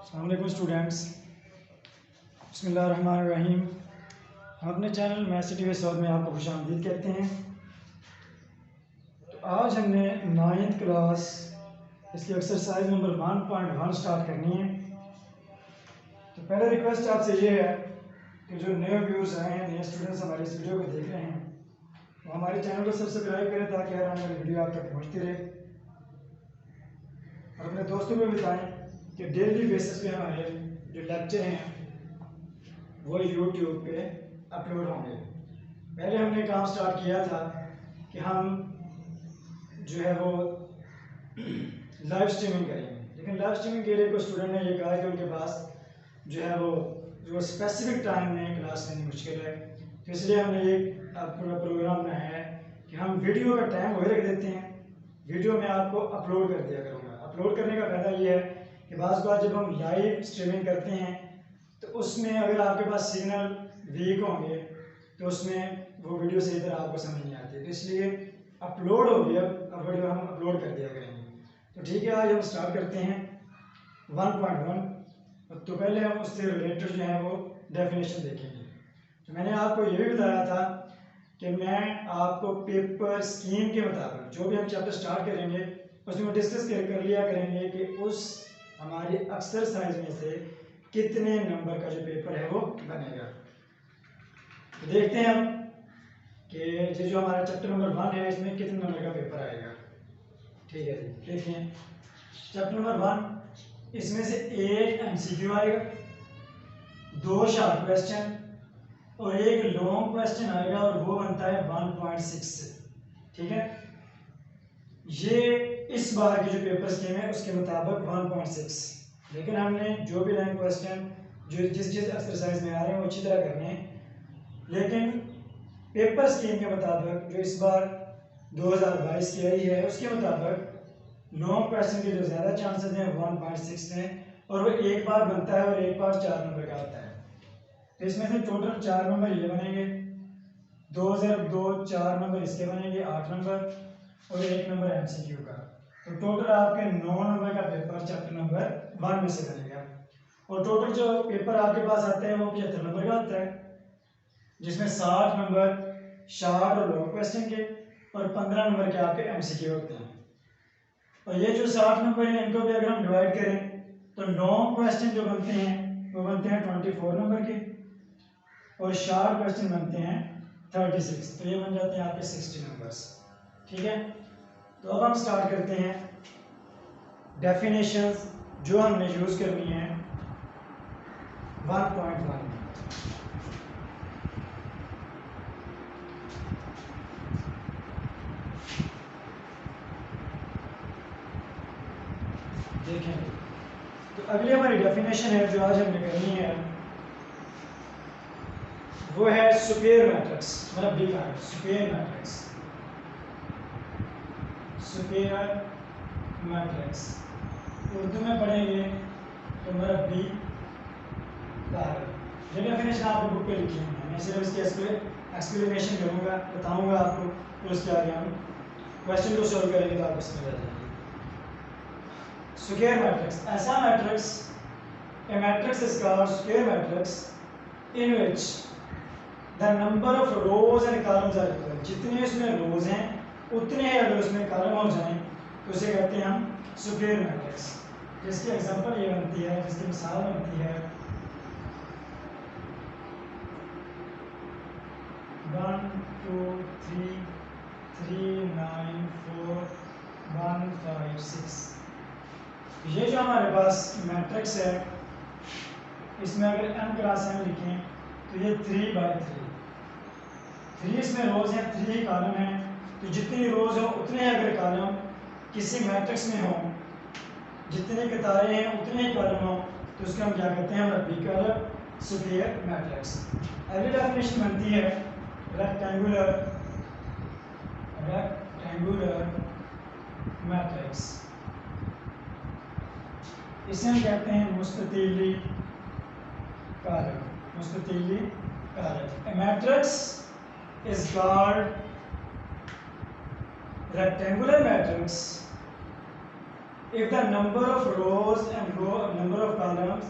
अस्सलाम वालेकुम स्टूडेंट्स। बिस्मिल्लाहिर्रहमानिर्रहीम। हम अपने चैनल मैथ्स सिटी सौद में आपको खुशामदीद कहते हैं। तो आज हमने 9th क्लास इसकी एक्सरसाइज नंबर 1.1 स्टार्ट करनी है। तो पहले रिक्वेस्ट आपसे ये है कि जो नए व्यूअर्स आए हैं, नए स्टूडेंट्स हमारे इस वीडियो को देख रहे हैं, वो हमारे चैनल को सब्सक्राइब करें ताकि हर आने वाली वीडियो आप तक पहुँचती रहे। और अपने दोस्तों को बताएं कि डेली बेसिस पे हमारे जो लेक्चर हैं वो यूट्यूब पे अपलोड होंगे। पहले हमने काम स्टार्ट किया था कि हम जो है वो लाइव स्ट्रीमिंग करेंगे, लेकिन लाइव स्ट्रीमिंग के लिए कोई स्टूडेंट ने ये कहा कि उनके पास जो है वो स्पेसिफिक टाइम में क्लास लेनी मुश्किल है। तो इसलिए हमने एक पूरा प्रोग्राम बनाया है कि हम वीडियो का टाइम वही रख देते हैं, वीडियो में आपको अपलोड कर दिया करूँगा। अपलोड करने का फ़ायदा ये है कि बाज़ बार जब हम लाइव स्ट्रीमिंग करते हैं तो उसमें अगर आपके पास सिग्नल वीक होंगे तो उसमें वो वीडियो सही तरह आपको समझ नहीं आती। तो इसलिए अपलोड हो गया, अब वीडियो हम अपलोड कर दिया करेंगे। तो ठीक है, आज हम स्टार्ट करते हैं 1.1। तो पहले हम उससे रिलेटेड जो है वो डेफिनेशन देखेंगे। तो मैंने आपको ये भी बताया था कि मैं आपको पेपर स्कीम के मुताबिक जो भी हम चैप्टर स्टार्ट करेंगे उसमें डिस्कस कर लिया करेंगे कि उस हमारी एक्सरसाइज में से कितने नंबर का जो पेपर है वो बनेगा। तो देखते हैं हम कि ये जो हमारा चैप्टर नंबर 1 है इसमें कितने नंबर का पेपर आएगा। ठीक है जी, देखिए चैप्टर नंबर 1, इसमें से 1 MCQ आएगा, 2 शॉर्ट क्वेश्चन और 1 लॉन्ग क्वेश्चन आएगा और वो बनता है 1.6 से। ठीक है, ये इस बार की जो पेपर स्कीम है उसके मुताबिक 1.6, लेकिन हमने जो भी लॉन्ग क्वेश्चन जो जिस एक्सरसाइज में आ रहे हैं वो अच्छी तरह करने हैं। लेकिन पेपर स्कीम के मुताबिक जो इस बार 2022 की आई है उसके मुताबिक लॉन्ग क्वेश्चन के जो ज़्यादा चांसेस हैं 1.6 हैं और वो एक बार बनता है और एक बार 4 नंबर का आता है। तो इसमें से टोटल 4 नंबर ये बनेंगे, 2 4 नंबर इसके बनेंगे 8 नंबर और 1 नंबर MCQ का। तो टोटल आपके 9 नंबर का पेपर चैप्टर नंबर 1 में से बनेगा। और टोटल जो पेपर आपके पास आता है वो 75 नंबर का आता है, जिसमें 60 नंबर शॉर्ट और लॉन्ग क्वेश्चन के और 15 नंबर के आपके MCQ होते हैं। और ये जो 60 नंबर हैं इनको भी अगर हम डिवाइड करें तो लॉन्ग क्वेश्चन जो बनते हैं वो बनते हैं 24 नंबर के और शॉर्ट क्वेश्चन बनते हैं 36। तो ये बन जाते हैं आपके 60 नंबर्स। ठीक है, तो अब हम स्टार्ट करते हैं डेफिनेशंस जो हमने यूज करनी है 1.1 में। देखेंगे तो अगली हमारी डेफिनेशन है जो आज हमने करनी है वो है सुपेयर मैट्रिक्स, मतलब बी का सुपेयर मैट्रिक्स। सुपेयर मैट्रिक्स उर्दू में पढ़ेंगे तो मेरा बी का है। ये डेफिनेशन आपको बुक पे लिखी है, मैं सिर्फ इसके एक्सप्लेनेशन करूँगा, बताऊँगा आपको, तो उसके आगे हम क्वेश्चन को सॉल्व करेंगे तो आपको समझ आ जाएगी। Square matrix, ऐसा matrix, a matrix is called square matrix in which the number of rows and columns are equal। जितने इसमें रोज हैं उतने ही अगर उसमें कॉलम हो जाएं तो उसे कहते हैं हम स्क्वायर मैट्रिक्स। जिसकी एग्जांपल ये बनती है, जिसकी मिसाल बनती है 1 2 3 3 9 4 1 5 6। ये जो हमारे पास मैट्रिक्स है इसमें अगर m क्रॉस m लिखें तो ये 3/3, 3 इसमें रोज हैं, 3 ही कॉलम हैं। तो जितनी रोज हो उतने ही अगर कॉलम किसी मैट्रिक्स में हो, जितनी कतारें हैं उतने ही कॉलम हो, तो उसको हम क्या कहते हैं, बी कॉलम सुपेयर मैट्रिक्स। अगली डेफिनेशन बनती है रेक्टेंगुलर मैट्रिक्स। इसे हम कहते हैं मुस्ततीली कारक, मुस्ततीली कारक। A matrix is called rectangular matrix if the number of rows and number of columns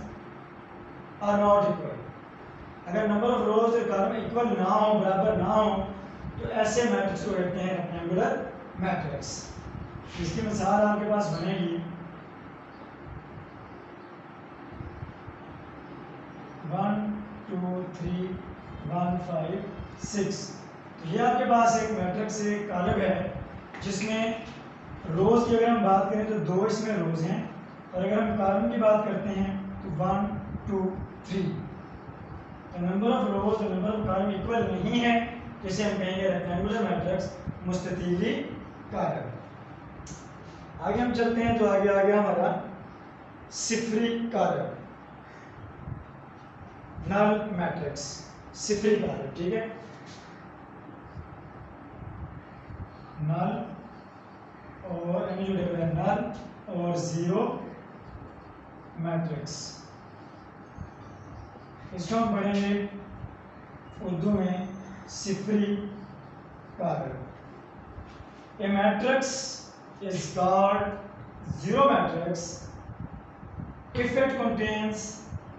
are not equal, अगर नंबर ऑफ रोज और कॉलम इक्वल ना हो, बराबर ना हो, तो ऐसे मैट्रिक्स को कहते हैं रेक्टेंगुलर मैट्रिक्स। इसकी मिसाल आपके पास बनेगी 1 2 3 1 5 6। तो ये आपके पास एक मैट्रिक्स एक कॉलम है जिसमें रोज की अगर हम बात करें तो 2 इसमें रोज हैं, और अगर हम कॉलम की बात करते हैं तो 1 2 3। तो नंबर ऑफ रोज और नंबर ऑफ कॉलम इक्वल नहीं है, जिसे हम कहेंगे रेक्टेंगुलर मैट्रिक्स, मुस्ततीली कॉलम। आगे हम चलते हैं तो आगे आ गया हमारा सिफरी कॉलम, नल मैट्रिक्स, सिफरी कॉलम, ठीक है। नल और नल और जीरो मैट्रिक्स, इसको हम पढ़ेंगे उर्दू में सिफरी column. A matrix is called zero matrix if it contains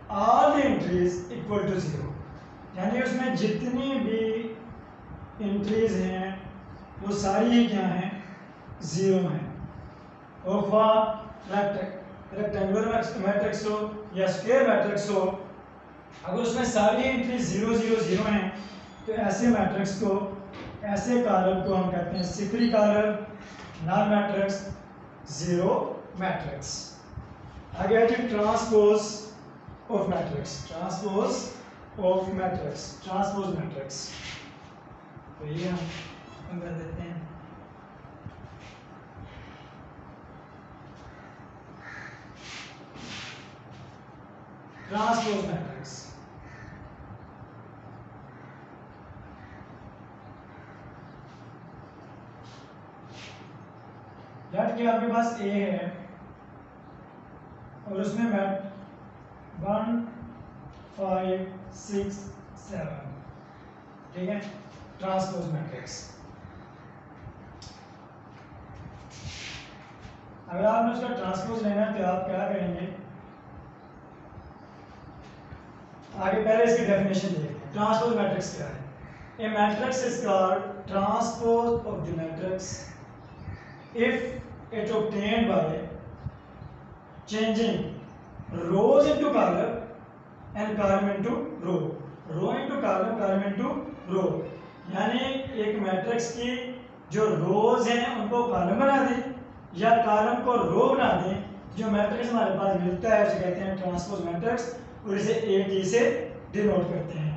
all the entries equal to zero, यानी उसमें जितनी भी एंट्रीज हैं वो सारी ही क्या हैं, जीरो हैं। और रेक्टेंगुलर मैट्रिक्स हो या स्क्वायर मैट्रिक्स हो, अगर उसमें सारी एंट्रीज 0 0 0 हैं तो ऐसे मैट्रिक्स को, ऐसे कॉलम को हम कहते हैं सिफरी column, null matrix, zero matrix. आगे है transpose of matrix, transpose of matrix, transpose matrix. तो ये हम कर देते हैं। ट्रांसपोज मैट्रिक्स, लेट के आपके पास ए है और उसमें 1 5 6 7, ठीक है, ट्रांसपोज मैट्रिक्स। अगर आपने उसका ट्रांसपोज लेना है तो आप क्या करेंगे, आगे पहले इसकी डेफिनेशन देखते हैं। ट्रांसपोज मैट्रिक्स क्या है? A matrix is called transpose of the matrix if it obtained by changing rows into column and column into row, row into column, column into row, यानी एक मैट्रिक्स की जो रोज हैं उनको कॉलम बना दें या कॉलम को रो बना दें। जो मैट्रिक्स हमारे पास मिलता है उसे कहते हैं ट्रांसपोज मैट्रिक्स, और इसे AT से डिनोट करते हैं।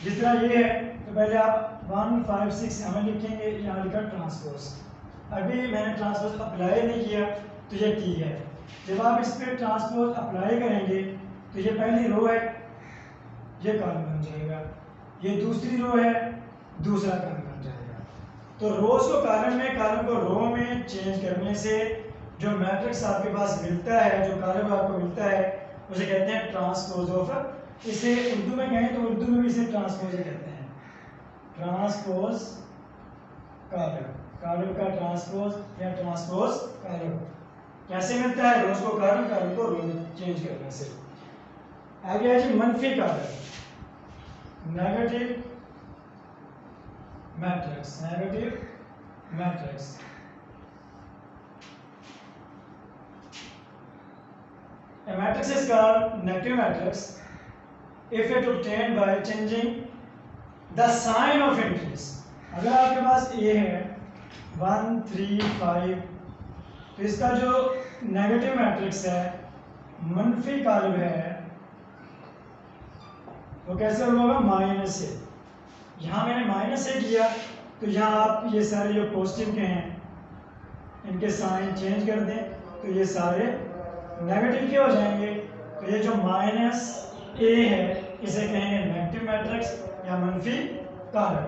जिस तरह ये है तो पहले आप 1 5 6 7 लिखेंगे, यहाँ लिखा ट्रांसपोज। अभी मैंने ट्रांसपोज अप्लाई नहीं किया तो ये ठीक है। जब आप इस पर ट्रांसपोज अप्लाई करेंगे तो ये पहली रो है, ये कॉलम बन जाएगा, ये दूसरी रो है, दूसरा कॉलम बन जाएगा। तो रोज को कॉलम में, कॉलम को रो में चेंज करने से जो मैट्रिक्स आपके पास मिलता है, जो कॉलम आपको मिलता है, उसे कहते हैं ट्रांसपोज ऑफ। इसे उर्दू में कहें तो उर्दू में भी इसे ट्रांसपोज कहते हैं, ट्रांसपोज कॉलम, कॉलम का ट्रांसपोज या ट्रांसपोज कॉलम। कैसे मिलता है? रोज को कॉलम, कॉलम को रो चेंज करने से। आगे है जी मनफी column, negative matrix, negative matrix. A matrix is called negative matrix if it obtained by changing the sign of entries। अगर आपके पास A है 1 3 5, तो इसका जो नेगेटिव मैट्रिक्स है, मनफी कॉलम है, वो कैसे होगा? माइनस ए। यहाँ मैंने माइनस ए किया तो यहाँ आप ये सारे जो पॉजिटिव के हैं इनके साइन चेंज कर दें तो ये सारे नेगेटिव के हो जाएंगे। तो ये जो माइनस ए है इसे कहेंगे नेगेटिव मैट्रिक्स या मनफी कॉलम।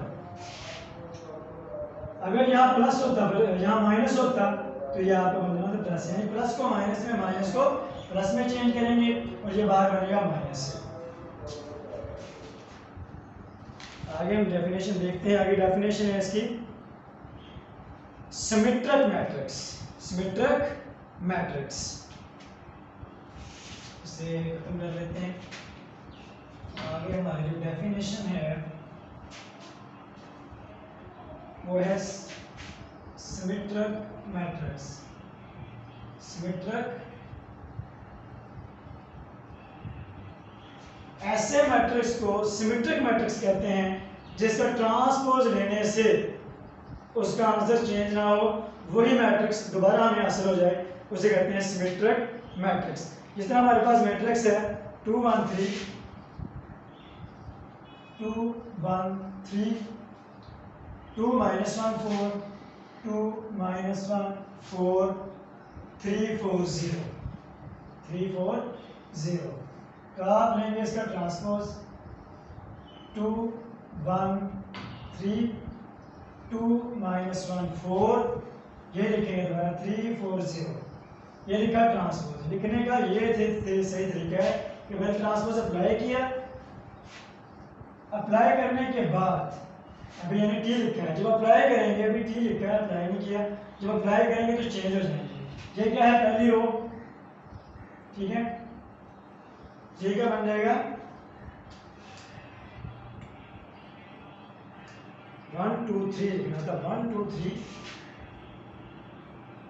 अगर यहाँ प्लस होता, यहाँ माइनस होता तो ये आपको बदलना था प्लस, यानी प्लस को माइनस में, माइनस को प्लस में चेंज करेंगे और ये बाहर बनेगा माइनस से। आगे हम डेफिनेशन देखते हैं। आगे डेफिनेशन है इसकी सिमेट्रिक मैट्रिक्स, सिमेट्रिक मैट्रिक्स। इसे खत्म कर लेते हैं। आगे हमारी जो डेफिनेशन है वो है सिमेट्रिक मैट्रिक्स। सिमेट्रिक ऐसे मैट्रिक्स को सिमेट्रिक मैट्रिक्स कहते हैं जिसका ट्रांसपोज लेने से उसका आंसर चेंज ना हो, वही मैट्रिक्स दोबारा हमें हासिल हो जाए, उसे कहते हैं सिमेट्रिक मैट्रिक्स। जिस तरह हमारे पास मैट्रिक्स है 2 1 3 2 1 3 2 -1 4 2 -1 4 3 4 0 3 4 0 तो आप लेंगे इसका ट्रांसपोज 2 1 3 2 -1 4 ये लिखेंगे दोबारा 3 4 0 ये लिखा ट्रांसपोज। लिखने का ये सही तरीका है कि मैंने ट्रांसपोज अप्लाई किया, अप्लाई करने के बाद अभी यानी टी लिखा है, जब अप्लाई करेंगे अभी टी लिखा है अप्लाई नहीं किया, जब अप्लाई करेंगे तो चेंज हो जाएंगे। ये क्या है पहली रो, ठीक है, ये क्या बन जाएगा 1 2 3 लिखना था 1 2 3।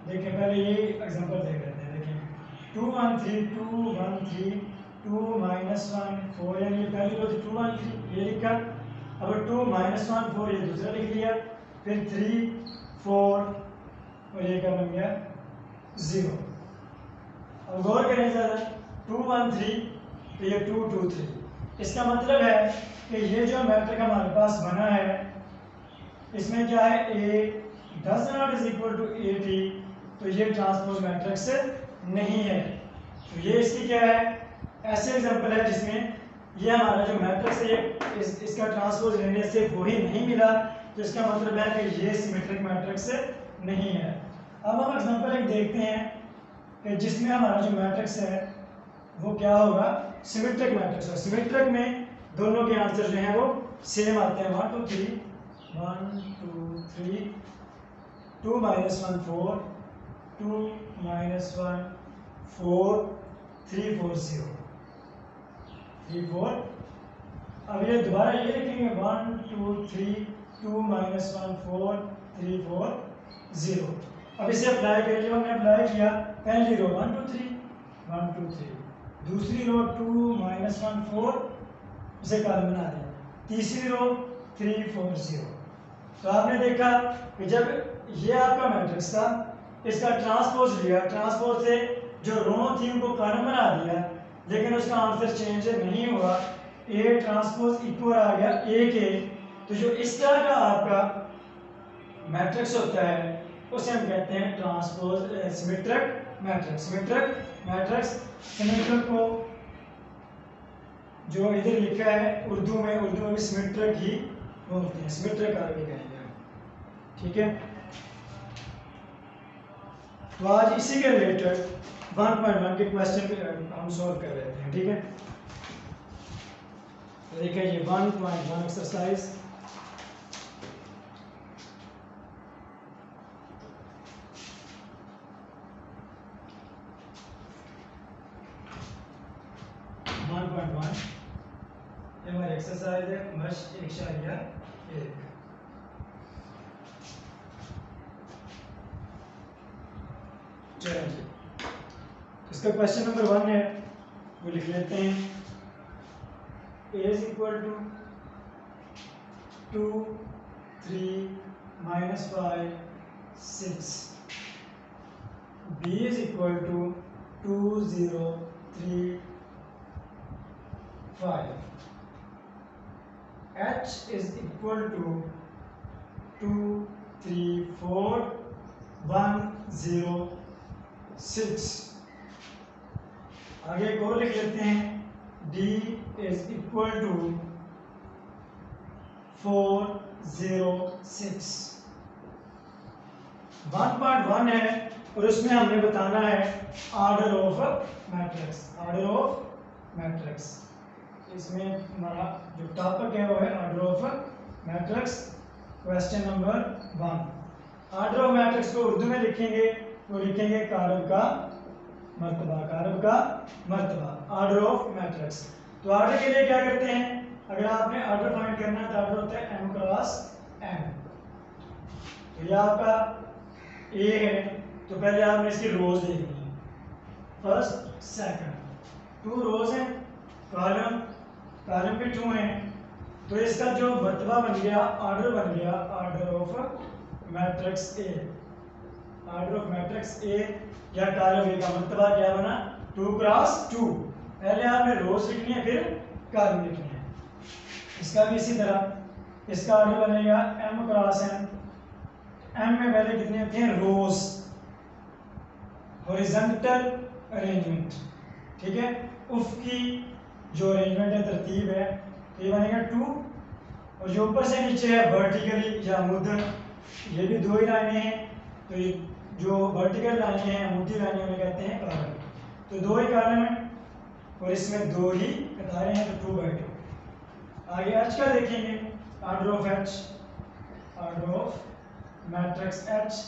देखिए पहले ये एग्जांपल देख लेते हैं। देखिए 2 1 3 2 1 3 2 -1 4 यानी पहली रो थी 2 1 3 ये लिखा, अब 2 -1 4 ये दूसरा लिख लिया, फिर 3 4 और ये क्या बन गया 0। अब गौर करें ज़रा 2 1 3 तो ये 2 2 3। इसका मतलब है कि ये जो मैट्रिक्स हमारे पास बना है इसमें क्या है A does not is equal to AT, तो ये ट्रांसपोज मैट्रिक्स नहीं है। तो ये इसकी क्या है ऐसे एग्जांपल है जिसमें ये हमारा जो मैट्रिक्स है इसका ट्रांसपोज लेने से वही नहीं मिला, तो इसका मतलब है कि ये सिमेट्रिक मैट्रिक्स नहीं है। अब हम एग्जांपल एक देखते हैं कि जिसमें हमारा जो मैट्रिक्स है वो क्या होगा सिमेट्रिक मैट्रिक्स है। सिमेट्रिक में दोनों के आंसर जो हैं वो सेम आते हैं 1 2 3 1 2 3 2 -1 4 2 -1 4 3 4 0 3 4। अब ये दोबारा ये लिखेंगे 1 2 3 2 -1 4 3 4 0। अब इसे अप्लाई करें, जब हमने अप्लाई किया पहली रो 1 2 3 1 2 3, दूसरी रो 2 -1 4 इसे कॉलम बना दिया, तीसरी रो 3 4 0। तो आपने देखा कि जब ये आपका मैट्रिक्स था इसका ट्रांसपोज लिया, ट्रांसपोज से जो रो थी उनको कॉलम बना दिया, लेकिन उसका आंसर चेंज नहीं हुआ, ए ट्रांसपोज इक्वल आ गया ए के। तो जो इस तरह का आपका मैट्रिक्स होता है उसे हम कहते हैं transpose symmetric matrix. Symmetric matrix symmetric को जो इधर लिखा है उर्दू में भी सिमेट्रिक ही बोलते हैं, सिमेट्रिक आगे कहेंगे, ठीक है। तो आज इसी के रिलेटेड 1.1 के क्वेश्चन हम सॉल्व कर रहे हैं, ठीक है। तो देखिए ये 1.1 एक्सरसाइज हमारी एक्सरसाइज है मश्क इशारिया 1। चलिए इसका क्वेश्चन नंबर 1 है वो लिख लेते हैं। A is equal to 2 3 -5 6, B is equal to 2 0 3 5, H is equal to 2 3 4 1 0 6। आगे एक और लिख लेते हैं D is equal to 4 0 6। 1.1 है और उसमें हमने बताना है order of matrix, order of matrix. इसमें हमारा जो टॉपिक है वो है order of matrix. Question number 1, order of matrix को उर्दू में लिखेंगे वो लिखेंगे कारब का मर्तबा, कारब का मर्तबा, ऑर्डर ऑफ मैट्रिक्स। तो ऑर्डर के लिए क्या करते हैं, अगर आपने ऑर्डर फाइंड करना है तो ऑर्डर होता है m क्रॉस n। तो ये आपका A है, तो पहले आपने इसकी रोज देखनी है, फर्स्ट सेकंड, 2 रोज हैं, कॉलम भी 2 हैं, तो इसका जो मर्तबा बन गया, ऑर्डर बन गया, order of matrix A, order of matrix A या कॉलम A का मर्तबा क्या बना, 2 क्रॉस 2। पहले आपने रोज लिखनी है फिर कॉलम लिखनी है। इसका भी इसी तरह, इसका ऑर्डर बनेगा m क्रॉस n। m में पहले कितने होते हैं, रोज, हॉरिजॉन्टल अरेंजमेंट, ठीक है, उफ़क़ी जो अरेंजमेंट है, तरतीब है, तो ये बनेगा 2, और जो ऊपर से नीचे है वर्टिकली या मुद्दन, ये भी 2 ही लाइनें हैं, तो ये जो वर्टिकल लाइनें हैं, मुद्दी लाइनें, उन्हें कहते हैं कॉलम। तो 2 ही कॉलम है और इसमें 2 ही कतारें हैं, तो 2/2। आगे h का देखेंगे, order of h, order of matrix H,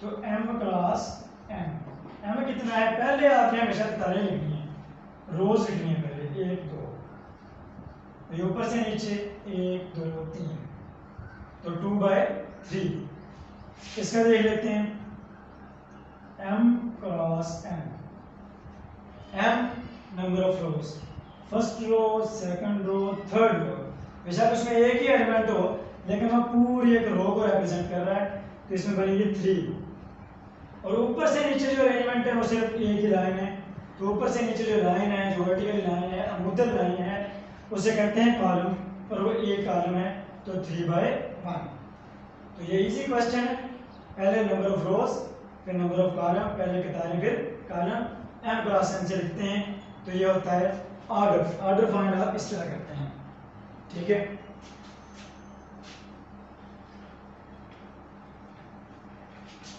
तो m क्रॉस n। m कितना है, पहले आपने हमेशा कतारें लिखनी है, रोज लिखनी है पहले, 1 2, तो ये ऊपर से नीचे 1 2 3, तो 2/3। इसका देख लेते हैं, m cross n, m number of rows, first row, second row, third row, बेशक उसमें एक ही एलिमेंट हो लेकिन वह पूरी एक रो को रिप्रेजेंट कर रहा है, तो इसमें बनेगी 3। और ऊपर से नीचे जो अरेंजमेंट है वो सिर्फ एक ही लाइन है, तो ऊपर से नीचे जो लाइन है, जो वर्टिकल लाइन है, मुद्दल लाइन है, उसे कहते हैं कॉलम, और वो एक कॉलम है, तो 3/1। तो ये इजी क्वेश्चन है, पहले नंबर ऑफ रोज फिर नंबर ऑफ कॉलम, पहले कतारें फिर कॉलम, m क्रॉस n से लिखते हैं, तो ये होता है ऑर्डर। ऑर्डर फाइंड आप इस तरह करते हैं, ठीक है।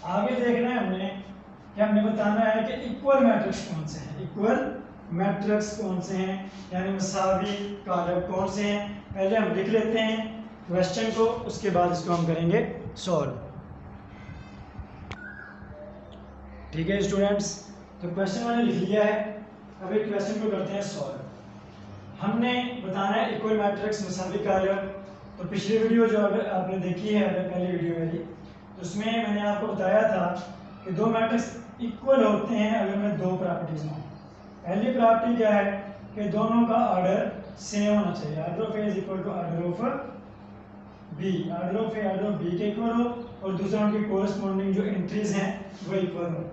आगे देखना है हमने कि हमने बताना है कि इक्वल मैट्रिक्स कौन से हैं, इक्वल मैट्रिक्स कौन से हैं, यानी मसावी कॉलम कौन से हैं। पहले हम लिख लेते हैं क्वेश्चन को, उसके बाद इसको हम करेंगे सॉल्व, ठीक है स्टूडेंट्स। तो क्वेश्चन मैंने लिख लिया है, अभी क्वेश्चन को करते हैं सॉल्व। हमने बताना है इक्वल मैट्रिक्स मसावी कॉलम। तो पिछली वीडियो जो अगर आपने देखी है, पहली वीडियो मेरी, तो उसमें मैंने आपको बताया था कि 2 मैट्रिक्स इक्वल होते हैं अगर में 2 प्रॉपर्टीज हों। पहली प्रॉपर्टी क्या है कि दोनों का ऑर्डर सेम होना चाहिए, order of A is equal to order of B, order of A order of B के इक्वल हो, और दूसरा उनकी कोरस्पॉन्डिंग जो एंट्रीज हैं वो इक्वल हो।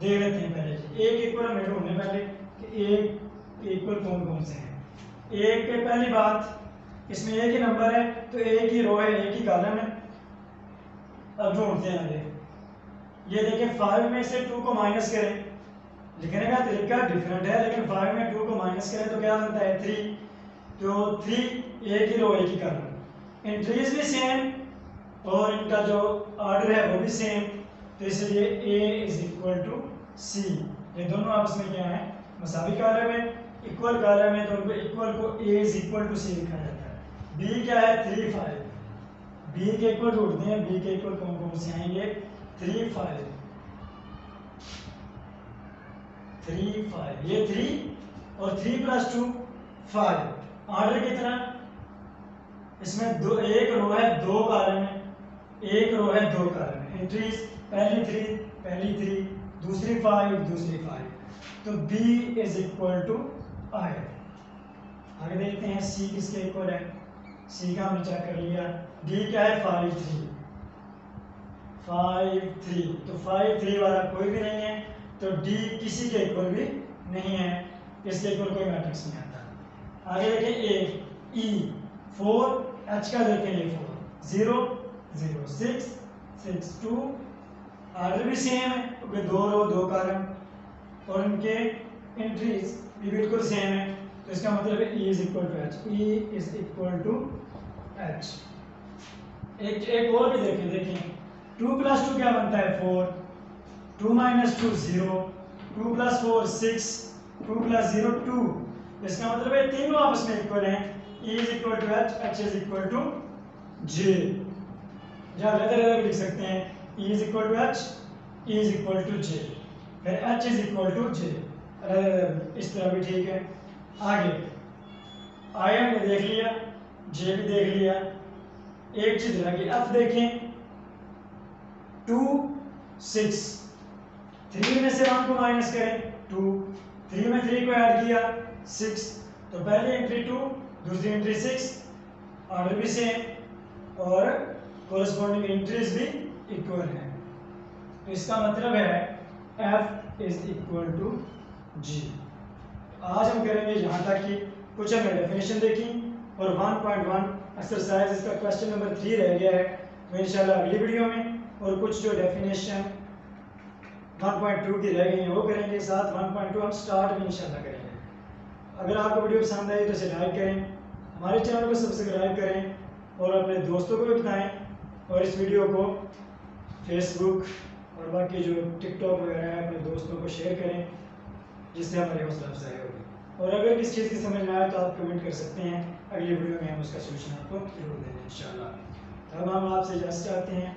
देख लेते हैं पहले एक इक्वल हमें ढूंढने पहले कि एक इक्वल कौन कौन से हैं। एक के पहली बात, इसमें एक ही नंबर है, तो एक ही रो है, एक ही कॉलम है। अब ढूंढते हैं आगे, ये देखें 5 में से 2 को माइनस करें, लिखने का तरीका डिफरेंट है, लेकिन 5 में 2 को माइनस करें तो क्या बनता है 3, तो 3 एक ही रो एक ही कॉलम, एंट्रीज भी सेम और इनका जो ऑर्डर है वो भी सेम, तो इसलिए A is equal to C। ये दोनों आपस में क्या है, मसावी कॉलम है, इक्वल कॉलम है, तो उनको इक्वल को A is equal to C लिखा जाता है। B क्या है 3 5, B के इक्वल ढूंढते हैं, B के इक्वल कौन कौन से आएंगे 3 5 3 5, ये 3 और 3 प्लस 2 5। ऑर्डर कितना, इसमें दो, एक रो है 2 कॉलम है, एक रो है 2 कॉलम है, एंट्रीज पहली 3 दूसरी 5 दूसरी 5, तो B is equal to I। आगे देखते हैं C किसके इक्वल है, C का हमने चेक कर लिया। D क्या है 5 3, तो 5 3 वाला कोई भी नहीं है, तो D किसी के इक्वल भी नहीं है, इसके इक्वल कोई मैट्रिक्स नहीं आता। आगे देखें A E 4, H का देखें ये 4 0 0 6 6 2, ऑर्डर भी सेम है क्योंकि 2 रो 2 कॉलम, और उनके एंट्रीज भी बिल्कुल सेम है, तो इसका मतलब है E is equal to H, E is equal to H। एक और भी देखें 2 प्लस 2 क्या बनता है 4, 2 माइनस 2 0, 2 प्लस 4 6, 2 प्लस 0 2, इसका मतलब है तीनों आपस में इक्वल हैं, E is equal to H, H is equal to J। या अलग तरह लिख सकते हैं E is equal to H, is equal to J, फिर H is equal to J, इस तरह भी ठीक है। आगे आई हमने देख लिया, जे भी देख लिया। एक चीज रह गई, एफ देखें, 2 6, 3 में से 1 को माइनस करें 2, 3 में 3 को ऐड किया 6, तो पहली एंट्री 2, दूसरी एंट्री 6, ऑर्डर भी सेम और कोरस्पॉन्डिंग एंट्रीज भी इक्वल है। तो इसका मतलब है F is equal to G। आज हम करेंगे यहाँ तक कि कुछ हमने डेफिनेशन देखी और 1.1 एक्सरसाइज इसका क्वेश्चन नंबर 3 रह गया है। तो इंशाल्लाह अगली वीडियो में और कुछ जो डेफिनेशन 1.2 की रह गई हैं वो करेंगे, साथ 1.2 हम स्टार्ट भी इंशाल्लाह करेंगे। अगर आपको वीडियो पसंद आई तो इसे लाइक करें, हमारे चैनल को सब्सक्राइब करें और अपने दोस्तों को भी बताएं, और इस वीडियो को फेसबुक और बाकी जो टिकटॉक वगैरह है अपने दोस्तों को शेयर करें, जिससे हमारी हौसला अफजाई होगी। और अगर किस चीज़ की समझ में आए तो आप कमेंट कर सकते हैं, अगली वीडियो में हम उसका सोल्यूशन आपको जरूर देंगे इंशाल्लाह। अब हम आपसे इजाज़त चाहते हैं,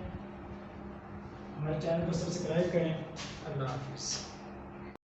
हमारे चैनल को सब्सक्राइब करें। अल्लाह हाफिज़।